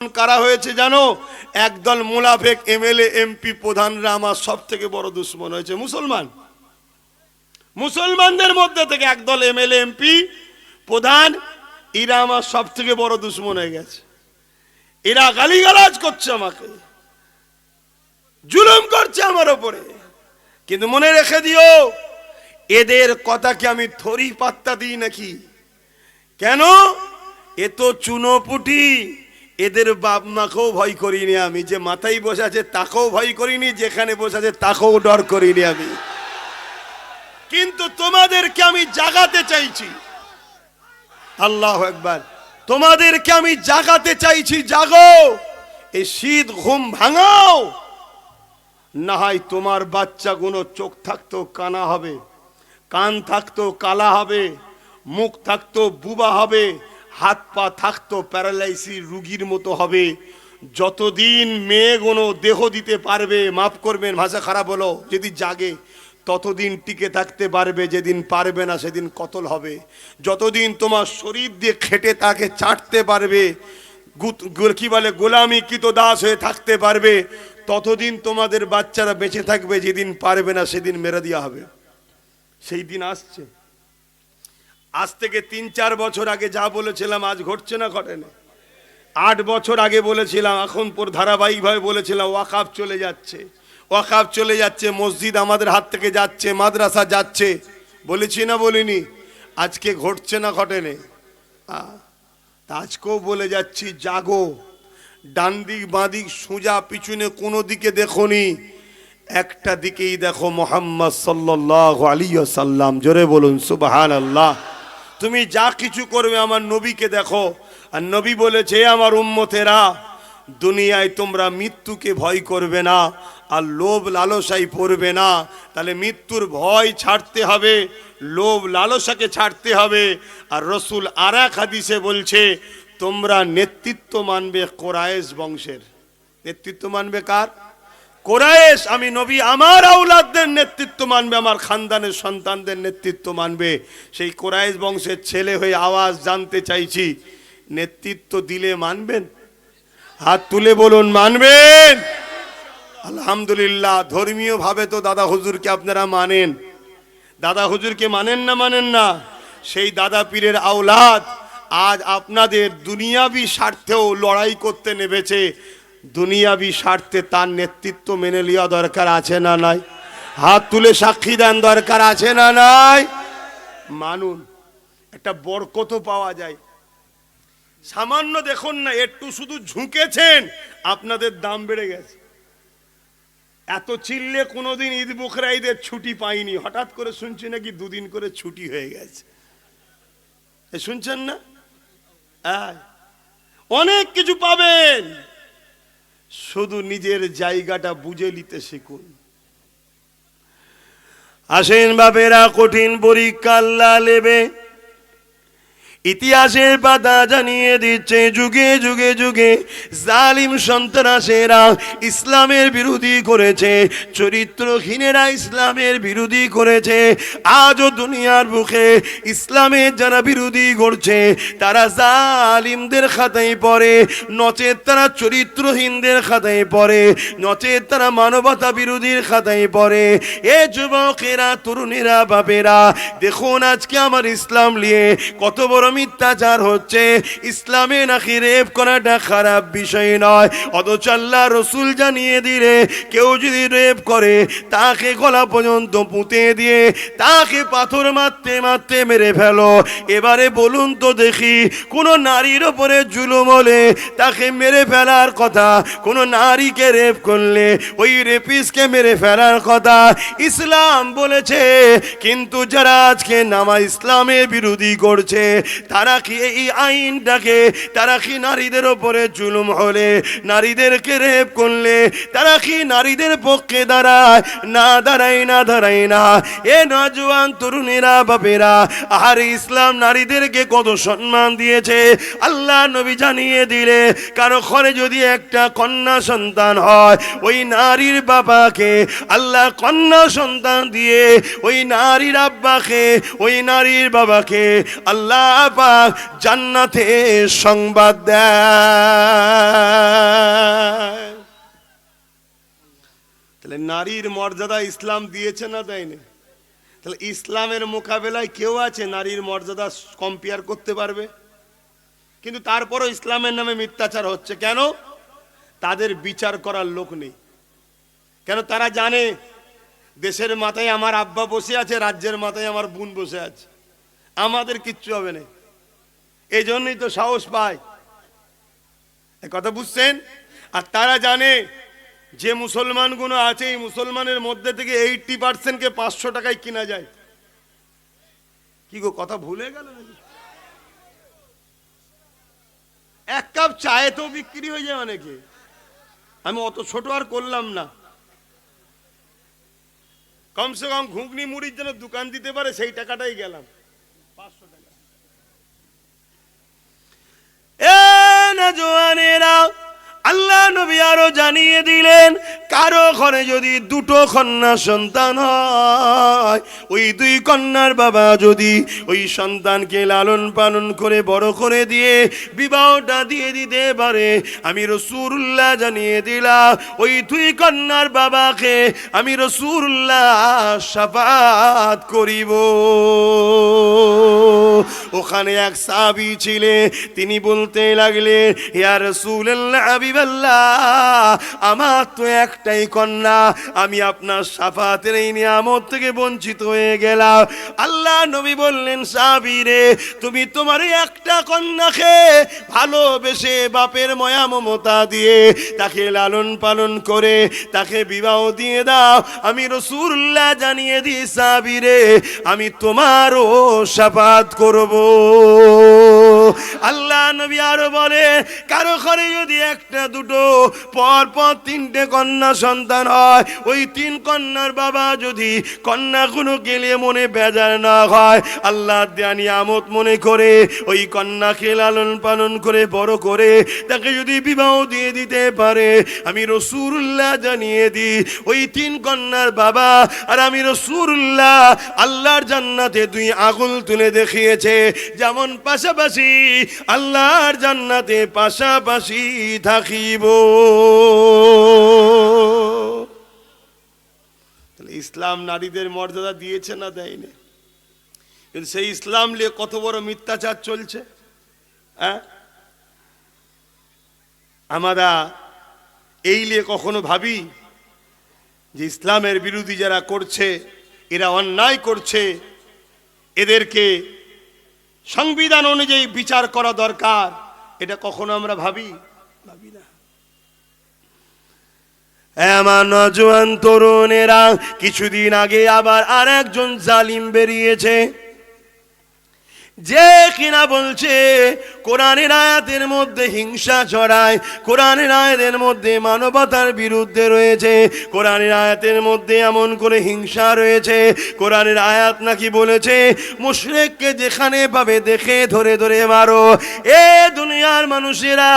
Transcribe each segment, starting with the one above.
কারা হয়েছে জানো? একদল মুনাফিক এমএলএ এমপি প্রধানরা আমার সব থেকে বড় দুশমন হয়েছে মুসলমানদের মধ্যে থেকে একদল এমএলএ এমপি প্রধান এরা আমার সব থেকে বড় দুশমন হয়ে গেছে। এরা গালিগালাজ করছে, আমাকে জুলুম করছে আমার উপরে। কিন্তু মনে রেখে দিও, এদের কথাকে আমি থরি পাত্তা দিই নাকি? কেন? এ তো চুনোপুটি। এদের বাপ মাকেও ভয় করিনি আমি, যে মাথায় বসে আছে তাকেও ভয় করিনি, যেখানে বসে আছে তাকেও ডর করিনি আমি। কিন্তু তোমাদেরকে আমি জাগাতে চাইছি, আল্লাহু আকবার, তোমাদেরকে আমি জাগাতে চাইছি, জাগো, এই শীত ঘুম ভাঙাও। না হয় তোমার বাচ্চাগুলো চোখ থাকতো কানা হবে, কান থাকতো কালা হবে, মুখ থাকতো বুবা হবে, হাত পা থাকতো প্যারালাইসিস রুগীর মতো হবে। যতদিন মেয়েগুলো দেহ দিতে পারবে, মাফ করবেন ভাষা খারাপ হলো, যদি জাগে ততদিন টিকে থাকতে পারবে, যেদিন পারবে না সেদিন কতল হবে। যতদিন তোমার শরীর দিয়ে খেটে তাকে চাটতে পারবে, কি বলে গোলামি কৃত দাস হয়ে থাকতে পারবে, ততদিন তোমাদের বাচ্চারা বেঁচে থাকবে। যেদিন পারবে না সেদিন মেরে দেওয়া হবে। সেই দিন আসছে। আজ থেকে 3-4 বছর আগে যা বলেছিলাম আজ ঘটছে না ঘটে না? 8 বছর আগে বলেছিলাম, এখন পর ধারাবাহিকভাবে বলেছিলাম ওয়াকাফ চলে যাচ্ছে, ওয়াকাফ চলে যাচ্ছে, মসজিদ আমাদের হাত থেকে যাচ্ছে, মাদ্রাসা যাচ্ছে, বলেছি না বলিনি? আজকে ঘটছে না ঘটে না? আজকেও বলে যাচ্ছি, জাগো। ডান দিক বাঁ দিক সোজা পিছনে কোনো দিকে দেখোনি, একটা দিকেই দেখো, মুহাম্মদ সাল্লাল্লাহু আলাইহি ওয়াসাল্লাম। জোরে বলুন সুবহানাল্লাহ। তুমি যা কিছু করবে আমার নবীকে দেখো। আর নবী বলেছে, আমার উম্মতেরা, দুনিয়ায় তোমরা মৃত্যুকে ভয় করবে না আর লোভ লালসায় পড়বে না। তাহলে মৃত্যুর ভয় ছাড়তে হবে, লোভ লালসাকে ছাড়তে হবে। আর রসুল আর এক হাদিসে বলছে, তোমরা নেতৃত্ব মানবে কোরাইশ বংশের। নেতৃত্ব মানবে কার? কোরাইশ। আমি নবী আমার আওলাদদের নেতৃত্ব মানবে, আমার খানদানের সন্তানদের নেতৃত্ব মানবে। সেই কোরাইশ বংশের ছেলে হয়ে আওয়াজ জানতে চাইছি, নেতৃত্ব দিলে মানবেন? হাত তুলে বলুন মানবেন? আলহামদুলিল্লাহ। ধর্মীয় ভাবে তো দাদা হুজুরকে আপনারা মানেন। দাদা হুজুরকে মানেন না? মানেন না? সেই দাদা পীরের আওলাদ আজ আপনাদের দুনিয়াবি স্বার্থেও লড়াই করতে নেমেছে। দুনিয়াবি স্বার্থে তার নেতৃত্ব মেনে নেওয়া দরকার আছে না নাই? হাত তুলে সাক্ষী দেন, দরকার আছে না নাই? মানুন, একটা বরকত পাওয়া যায়। সামান্য দেখুন না, একটু শুধু ঝুঁকেছেন, আপনাদের দাম বেড়ে গেছে। এত চিল্লে কোনোদিন ঈদ বকরা ঈদের ছুটি পাইনি, হঠাৎ করে শুনছি নাকি 2 দিন করে ছুটি হয়ে গেছে। শুনছেন না? অনেক কিছু পাবেন, শুধু নিজের জায়গাটা বুঝে নিতে শিখুন। আসেন বাপেরা, কঠিন পরীক্ষা আল্লাহ নেবে। ইতিহাসের পাতা জানিয়ে দিচ্ছে, যুগে যুগে যুগে জালিম সন্ত্রাসেরা ইসলামের বিরোধী করেছে, চরিত্রহীনেরা ইসলামের বিরোধী করেছে। আজও দুনিয়ার বুকে ইসলামের যারা বিরোধী করছে তারা জালিমদের খাতায় পড়ে, নচেত তারা চরিত্রহীনদের খাতায় পড়ে, নচেত তারা মানবতা বিরোধীর খাতায় পড়ে। এ যুবকেরা, তরুণেরা, বাপেরা, দেখুন আজকে আমার ইসলাম নিয়ে কত বড় মিথ্যাচার হচ্ছে। ইসলামে নাকি রেপ করাটা খারাপ বিষয় নয়, অথচ আল্লাহ রসুল জানিয়ে দিলে কেউ যদি রেপ করে তাকে গলা পর্যন্ত পুঁতে দিয়ে তাকে পাথর মারতে মারতে মেরে ফেলো। এবারে বলুন তো দেখি, কোন নারীর ওপরে জুলুম হলে তাকে মেরে ফেলার কথা, কোন নারীকে রেপ করলে ওই রেপিসকে মেরে ফেলার কথা ইসলাম বলেছে। কিন্তু যারা আজকে নামা ইসলামের বিরোধী করছে, তারা কি এই আইনটাকে, তারা কি নারীদের ওপরে জুলুম হলে, নারীদেরকে রেপ করলে তারা কি নারীদের পক্ষে দাঁড়ায়? না দাঁড়ায়, না দাঁড়ায় না। এ নওজোয়ান তরুণেরা, বাপেরা, আর ইসলাম নারীদেরকে কত সম্মান দিয়েছে আল্লাহ নবী জানিয়ে দিলে, কারো ঘরে যদি একটা কন্যা সন্তান হয়, ওই নারীর বাবাকে আল্লাহ কন্যা সন্তান দিয়ে ওই নারীর আব্বাকে, ওই নারীর বাবাকে আল্লাহ পাক জান্নাতে সংবাদ দেয়। তাহলে নারীর মর্যাদা ইসলাম দিয়েছে না দেয়নি? তাহলে ইসলামের মোকাবেলায় কেউ আছে নারীর মর্যাদা কম্পেয়ার করতে পারবে? কিন্তু তারপরও ইসলামের নামে মিথ্যাচার হচ্ছে কেন? তাদের বিচার করার লোক নেই। কেন? তারা জানে দেশের মাথায় আমার আব্বা বসে আছে, রাজ্যের মাথায় আমার বোন বসে আছে, আমাদের কিচ্ছু হবে না। এই জন্যই তো সাহস পায়। কথা বুঝছেন? আর তারা জানে যে মুসলমানগুলো আছে এই মুসলমানের মধ্যে থেকে 80%কে 500 টাকায় কিনা যায়। কি গো, কথা ভুলে গেল নাকি? এক কাপ চায়ে তো বিক্রি হয়ে যায় অনেকে। আমি অত ছোট আর করলাম না, কমসে কম ঘুগনি মুড়ির জন্য দোকান দিতে পারে সেই টাকাটাই গেলাম, 500 টাকা। এ না জওয়ানেরা, আল্লাহ নবী আরো জানিয়ে দিলেন, কারো ঘরে যদি দুটো কন্যা সন্তান হয়, ওই দুই কন্যার বাবা যদি ওই সন্তানকে লালন পালন করে বড় করে দিয়ে বিবাহটা দিয়ে দিতে পারে, আমি রাসূলুল্লাহ জানিয়ে দিলাম ওই দুই কন্যার বাবাকে আমি রাসূলুল্লাহ শাফাআত করিব। ওখানে এক সাহাবী ছিলেন, তিনি বলতে লাগলেন, ইয়া রাসূলুল্লাহ হাবিবাল্লাহ, আমার তো একটাই কন্যা, আমি আপনার শাফাতের এই নিয়ামত থেকে বঞ্চিত হয়ে গেলাম। আল্লাহ নবী বললেন, সাহাবী রে, তুমি তোমার একটা কন্যাকে ভালোবেসে বাপের মায়া মমতা দিয়ে তাকে লালন পালন করে তাকে বিবাহ দিয়ে দাও। আমি রাসূলুল্লাহ জানিয়ে দিই সাহাবী রে, আমি তোমারও শাফাত করব। আল্লাহ নবী আরো বলে, কারো ঘরে যদি একটা দুটো পর পর 3টে কন্যা সন্তান হয়, ওই 3 কন্যার বাবা যদি কন্যাগুলো গেলে মনে বেজার না হয়, আল্লাহ দেয়া নিয়ামত মনে করে ওই কন্যাকে লালন পালন করে বড় করে তাকে যদি বিবাহ দিয়ে দিতে পারে, আমি রাসূলুল্লাহ জানিয়ে দিই ওই 3 কন্যার বাবা আর আমি রাসূলুল্লাহ আল্লাহর জান্নাতে 2 আগুন তুলে দেখিয়েছে, যেমন পাশাপাশি আল্লাহর জান্নাতে পাশাপাশি থাকিব। তাহলে ইসলাম নারীদের মর্যাদা দিয়েছে না দেয়নি? কিন্তু সেই ইসলাম নিয়ে কত বড় মিথ্যাচার চলছে। আমরা এই নিয়ে কখনো ভাবি যে ইসলামের বিরোধী যারা করছে, এরা অন্যায় করছে, এদেরকে সংবিধান অনুযায়ী বিচার করা দরকার, এটা কখনো আমরা ভাবি না। আমার নওজোয়ান তরুণেরা, কিছুদিন আগে আবার আর একজন জালিম বেরিয়েছে, যে কিনা বলছে কোরআনের আয়াতের মধ্যে হিংসা ছড়ায়, কোরআনের আয়াতের মধ্যে মানবতার বিরুদ্ধে রয়েছে, কোরআনের আয়াতের মধ্যে এমন করে হিংসা রয়েছে। কোরআনের আয়াত নাকি বলেছে মুশরিককে যেখানে পাবে দেখে ধরে ধরে মারো। এ দুনিয়ার মানুষেরা,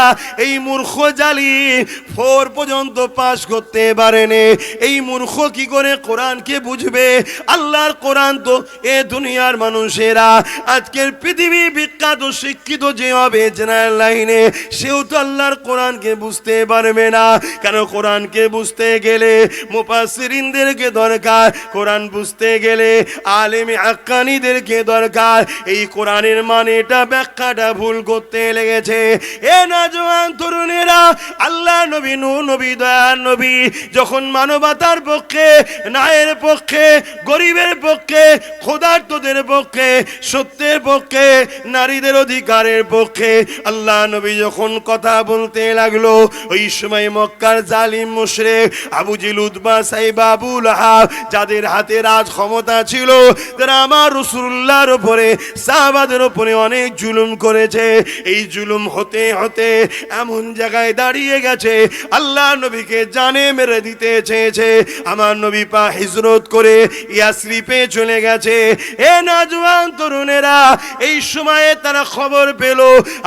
এই মূর্খ জালিম 4 পর্যন্ত পাস করতে পারেনি, এই মূর্খ কি করে কোরআনকে বুঝবে? আল্লাহর কোরআন তো এ দুনিয়ার মানুষেরা, আজকের পৃথিবী বিখ্যাত শিক্ষিত যে হবে জেনারেল লাইনে, সেও তো আল্লাহর কোরআনকে বুঝতে পারবে না। কেন? কোরআনকে বুঝতে গেলে মুফাসসিরিনদেরকে দরকার, কোরআন বুঝতে গেলে আলেমে হাক্কানীদেরকে দরকার। এই কোরআনের মানেটা ব্যাখ্যাটা ভুল করতে লেগেছে। এ নওজোয়ান তরুণেরা, আল্লাহ নবী, নূহ নবী, দয়ার নবী যখন মানবতার পক্ষে, ন্যায়ের পক্ষে, গরিবের পক্ষে, ক্ষুধার্তদের পক্ষে, সত্যের পক্ষে, নারীদের অধিকারের পক্ষে আল্লাহ নবী যখন কথা বলতে লাগলো, ওই সময় মক্কার জালিম মুশরিক আবু জিল, উতবা, সাইবা, আবু লাহাব, যাদের হাতে রাজ ক্ষমতা ছিল, তারা আমার রাসূলুল্লাহর উপরে, সাহাবাদের উপরে অনেক জুলুম করেছে। এই জুলুম হতে হতে এমন জায়গায় দাঁড়িয়ে গেছে, আল্লাহ নবীকে জানে মেরে দিতে চেয়েছে। আমার নবী পা হিজরত করে ইয়াসরিফে চলে গেছে। এ নওজোয়ান তরুণেরা, এই সময়ে তারা খবর পেল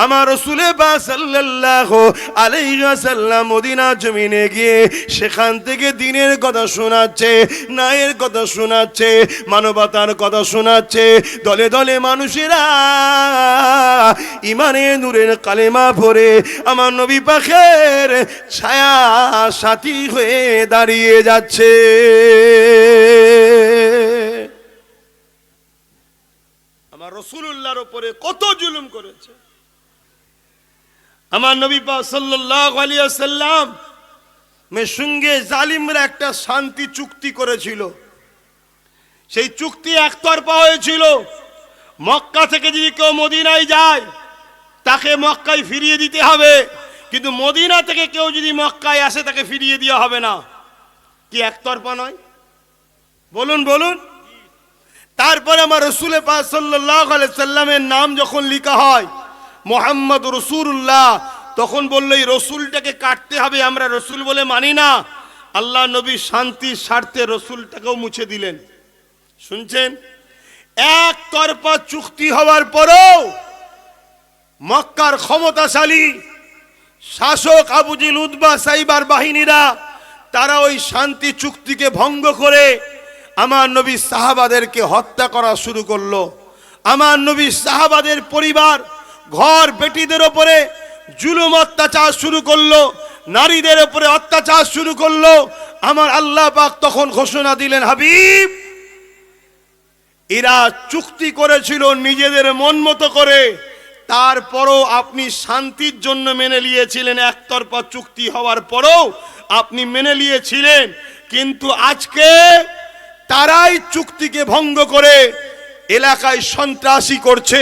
আমার রাসূল পাক সাল্লাল্লাহু আলাইহি ওয়াসাল্লাম মদিনা জমিনে গিয়ে সেখান থেকে দ্বীনের কথা শোনাচ্ছে, ন্যায়ের কথা শোনাচ্ছে, মানবতার কথা শোনাচ্ছে। দলে দলে মানুষেরা ইমানে নূরের কালেমা পড়ে আমার নবী পাকের ছায়া সাথী হয়ে দাঁড়িয়ে যাচ্ছে। আমার রাসূলুল্লাহর উপরে কত জুলুম করেছে আমার নবী পাক সাল্লাল্লাহু আলাইহি ওয়াসাল্লাম মের সঙ্গে জালিমরা একটা শান্তি চুক্তি করেছিল। সেই চুক্তি একতরফা হয়েছিল। মক্কা থেকে যদি কেউ মদিনায় যায় তাকে মক্কায় ফিরিয়ে দিতে হবে, কিন্তু মদিনা থেকে কেউ যদি মক্কায় আসে তাকে ফিরিয়ে দেওয়া হবে না। কি একতরফা নয়? বলুন বলুন। তারপরে আমার রাসূল পাক সাল্লাল্লাহু আলাইহি সাল্লামের নাম যখন লেখা হয় মুহাম্মদ রাসূলুল্লাহ, তখন বলল এই রসুলটাকে কাটতে হবে, আমরা রসুল বলে মানি না। আল্লাহ নবী শান্তির স্বার্থে রসুলটাকেও মুছে দিলেন। শুনছেন? একতরফা চুক্তি হওয়ার পরেও মক্কার ক্ষমতাশালী শাসক আবু জিল উতবা সাইবার বাহিনীরা তারা ওই শান্তি চুক্তিকে ভঙ্গ করে আমার নবী সাহাবাদেরকে হত্যা করা শুরু করলো। আমার নবী সাহাবাদের পরিবার ঘর বেটিদের ওপরে জুলুম অত্যাচার শুরু করলো, নারীদের উপরে অত্যাচার শুরু করলো। আমার আল্লাহ পাক তখন ঘোষণা দিলেন, হাবিব এরা চুক্তি করেছিল নিজেদের মন মতো করে, তারপরও আপনি শান্তির জন্য মেনে নিয়েছিলেন। একতরফা চুক্তি হওয়ার পরও আপনি মেনে নিয়েছিলেন, কিন্তু আজকে তারাই চুক্তিকে ভঙ্গ করে এলাকায় সন্ত্রাসী করছে,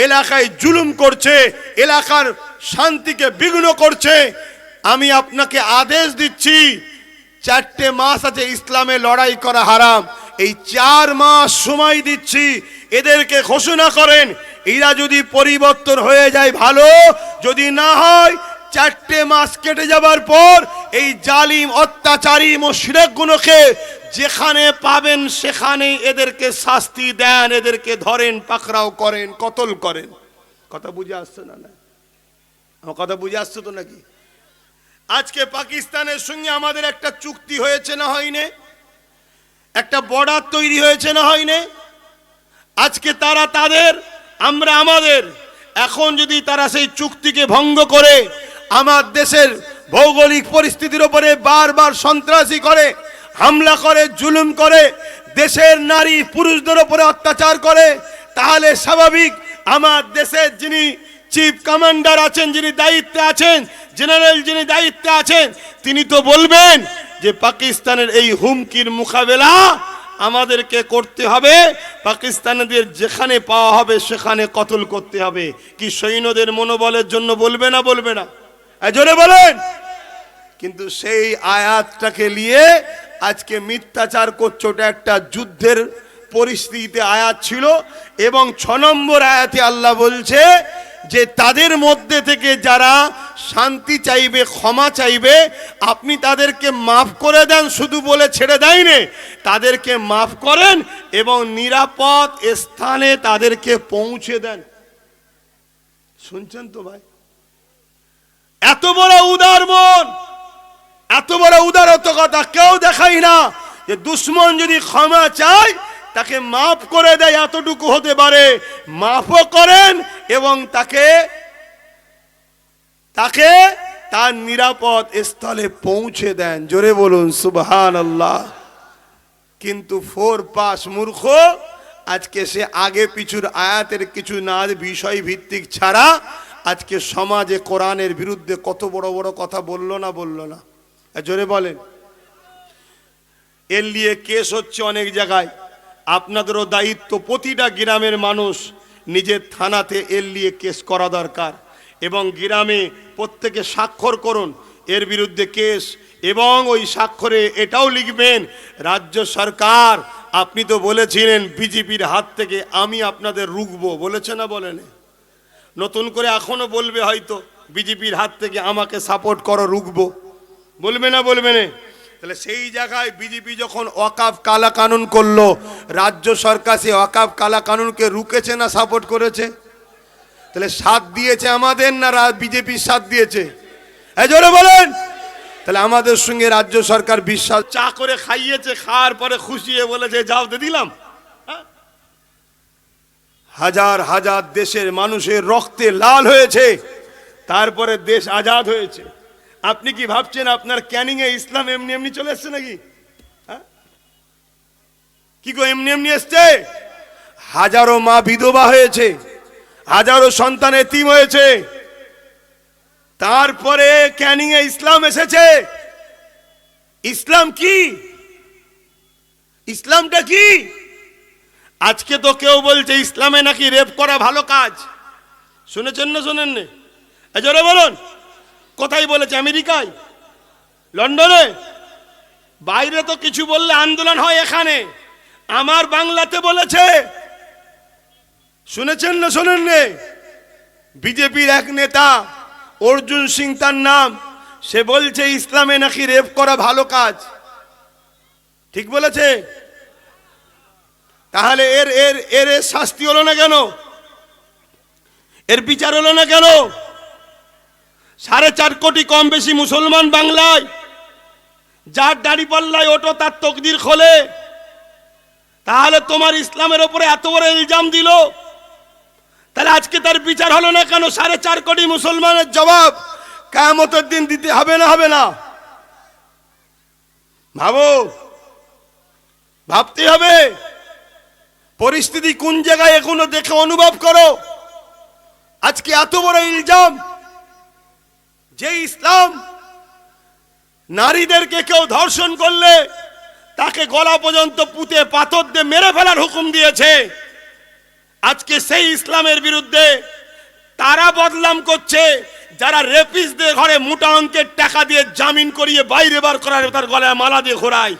এলাকায় জুলুম করছে, এলাকার শান্তিকে বিঘ্ন করছে। আমি আপনাকে আদেশ দিচ্ছি, 4টে মাস আছে ইসলামে লড়াই করা হারাম, এই 4 মাস সময় দিচ্ছি, এদেরকে ঘোষণা করেন। এরা যদি পরিবর্তন হয়ে যায় ভালো, যদি না হয় 4টে মাস কেটে যাবার পর এই জালিম অত্যাচারী মুশরিকগুলোকে যেখানে পাবেন সেখানেই এদেরকে শাস্তি দেন, এদেরকে ধরেন, পাকড়াও করেন, কতল করেন। কথা বুঝে আসছে না? না আমার কথা বুঝে আসছে তো নাকি? আজকে পাকিস্তানের সঙ্গে আমাদের একটা চুক্তি হয়েছে না হয়নি? একটা বর্ডার তৈরি হয়েছে না হয়নি? আজকে তারা তাদের, আমরা আমাদের। এখন যদি তারা সেই চুক্তিকে ভঙ্গ করে আমার দেশের ভৌগোলিক পরিস্থিতির উপরে বারবার সন্ত্রাসী করে, হামলা করে, জুলুম করে, দেশের নারী পুরুষদের উপরে অত্যাচার করে, তাহলে স্বাভাবিক আমার দেশের যিনি চিফ কমান্ডার আছেন, যিনি দায়িত্বে আছেন, জেনারেল যিনি দায়িত্বে আছেন, তিনি তো বলবেন যে পাকিস্তানের এই হুমকির মোকাবেলা আমাদেরকে করতে হবে, পাকিস্তানিদের যেখানে পাওয়া হবে সেখানে কতল করতে হবে। কি সৈন্যদের মনোবলের জন্য বলবে না? বলবে না? জোরে বলেন। কিন্তু সেই আয়াতটাকে নিয়ে আজকে মিথ্যাচার করছে। ওটা একটা যুদ্ধের পরিস্থিতিতে আয়াত ছিল, এবং 6 নম্বর আয়াতে আল্লাহ বলছে যে তাদের মধ্যে থেকে যারা শান্তি চাইবে, ক্ষমা চাইবে, আপনি তাদেরকে মাফ করে দেন, শুধু বলে ছেড়ে দেয়নি, তাদেরকে মাফ করেন এবং নিরাপদ স্থানে তাদেরকে পৌঁছে দেন। শুনছেন তো ভাই? এত বড় উদার মন, এত বড় উদারতা কেউ দেখায় না। যে দুশ্মন যদি ক্ষমা চায় তাকে মাফ করে দেয়, এতটুকু হতে পারে, মাফও করেন এবং তাকে তার নিরাপদ স্থলে পৌঁছে দেন। জোরে বলুন সুবহানাল্লাহ। কিন্তু 4 পাস মূর্খ আজকে সে আগে পিছুর আয়াতের কিছু না বিষয় ভিত্তিক ছাড়া আজকে সমাজে কোরআনের বিরুদ্ধে কত বড় বড় কথা বললো না? বললো না? জোরে বলেন। এর নিয়ে কেস হচ্ছে অনেক জায়গায়। আপনাদেরও দায়িত্ব, প্রতিটা গ্রামের মানুষ নিজের থানাতে এর নিয়ে কেস করা দরকার, এবং গ্রামে প্রত্যেকে স্বাক্ষর করুন এর বিরুদ্ধে কেস, এবং ওই স্বাক্ষরে এটাও লিখবেন, রাজ্য সরকার আপনি তো বলেছিলেন বিজেপির হাত থেকে আমি আপনাদের রুখবো, বলেছে না? বলেন। নতুন করে এখনো বলবে হয়তো বিজেপির হাত থেকে আমাকে সাপোর্ট করো, রুখবো, বলবে না? বলবে না? তাহলে সেই জায়গায় বিজেপি যখন ওয়াকাফ কালা কানুন করলো, রাজ্য সরকার সেই ওয়াকাফ কালা কানুনকে রুকেছে না সাপোর্ট করেছে? তাহলে সাথ দিয়েছে আমাদের না বিজেপির সাথ দিয়েছে? এই জোরে বলেন। তাহলে আমাদের সঙ্গে রাজ্য সরকার বিশ্বাস চা করে খাইয়েছে, খাওয়ার পরে খুশি হয়ে বলেছে যাও দিয়ে দিলাম। হাজার হাজার দেশের মানুষের রক্তে লাল হয়েছে, তারপরে দেশ আজাদ হয়েছে। আপনি কি ভাবছেন আপনার ক্যানিং এ ইসলাম এমনি এমনি চলে এসছে নাকি? কি গো এমনি এমনি এসছে? হাজারো মা বিধবা হয়েছে, হাজারো সন্তান এতিম হয়েছে, তারপরে ক্যানিং এ ইসলাম এসেছে। ইসলাম কি? ইসলামটা কি? আজকে তো কেউ বলছে ইসলামে নাকি রেপ করা ভালো কাজ। শুনেছেন না শোনেন না? জোরে বলুন। কোথায় বলেছে? আমেরিকায়, লন্ডনে? বাইরে তো কিছু বললে আন্দোলন হয়, এখানে আমার বাংলাতে বলেছে। শুনেছেন না শোনেন না? বিজেপির এক নেতা অর্জুন সিং তার নাম, সে বলছে ইসলামে নাকি রেপ করা ভালো কাজ। ঠিক বলেছে? তাহলে এর এর এর শাস্তি হলো না কেন? এর বিচার হলো না কেন? 4.5 কোটি কম বেশি মুসলমান বাংলায়, যার দাড়ি পাল্লায় ওঠো তার তকদির খোলে। তাহলে তোমার ইসলামের উপরে এত বড় ইলজাম দিল, তাহলে আজকে তার বিচার হলো না কেন? 4.5 কোটি মুসলমানের জবাব কিয়ামতের দিন দিতে হবে না হবে না? ভাবো, ভাবতে হবে পরিস্থিতি কোন জায়গায় এখনো দেখে অনুভব করো। আজকে এত বড় ইলজাম, যে ইসলাম নারীদেরকে কেউ ধর্ষণ করলে তাকে গলা পর্যন্ত পুঁতে পাথর দিয়ে মেরে ফেলার হুকুম দিয়েছে, আজকে সেই ইসলামের বিরুদ্ধে তারা বদনাম করছে যারা রেপিস্টদের ঘরে মোটা অঙ্কের টাকা দিয়ে জামিন করিয়ে বাইরে বার করার, তার গলায় মালা দিয়ে ঘোরায়।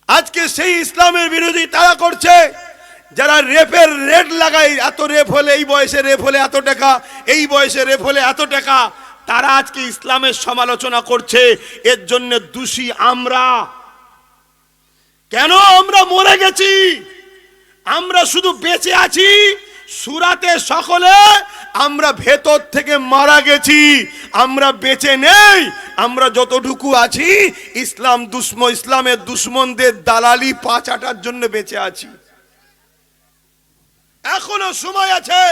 আজকে সেই ইসলামের বিরোধী তারা করছে যারা রেপের রেট লাগায়, এত রেপ হলে এই বয়সে রেপ হলে এত টাকা, এই বয়সে রেপ হলে এত টাকা, তারা আজকে ইসলামের সমালোচনা করছে। এর জন্য দোষী আমরা। কেন? আমরা মরে গেছি, আমরা শুধু বেঁচে আছি সুরাতে সকলে, আমরা ভেতর থেকে মারা গেছি, আমরা বেঁচে নেই। আমরা যতটুকু আছি ইসলামের দুশ্মনদের দালালি পা চাটার জন্য বেঁচে আছি। এখনো সময় আছে,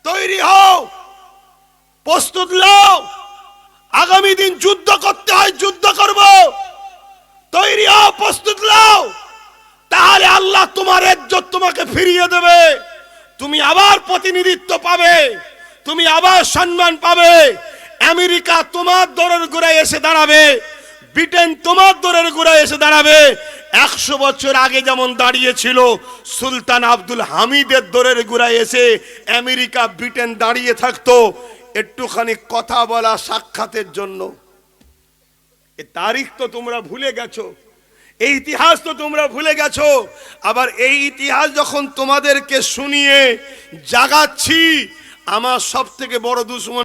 তৈরি হও, প্রস্তুত নাও। আগামী দিন যুদ্ধ করতে হয়, যুদ্ধ করব, তৈরি হও, প্রস্তুত নাও। তাহলে আল্লাহ তোমার ইজ্জত তোমাকে ফিরিয়ে দেবে, তুমি আবার প্রতিনিধিত্ব পাবে, তুমি আবার সম্মান পাবে। আমেরিকা তোমার দরের গোড়ায় এসে দাঁড়াবে, ব্রিটেন তোমার দরের গোড়ায় এসে দাঁড়াবে। 100 বছর আগে যেমন দাঁড়িয়েছিল, সুলতান আব্দুল হামিদের দরের গোড়ায় এসে আমেরিকা ব্রিটেন দাঁড়িয়ে থাকতো একটুখানি কথা বলা, সাক্ষাতের জন্য। এই তারিখ তো তোমরা ভুলে গেছো, এই ইতিহাস তো তোমরা ভুলে গেছো। আবার এই ইতিহাস যখন তোমাদেরকে শুনিয়ে জাগাচ্ছি, আমার সব থেকে বড় দুশ্মন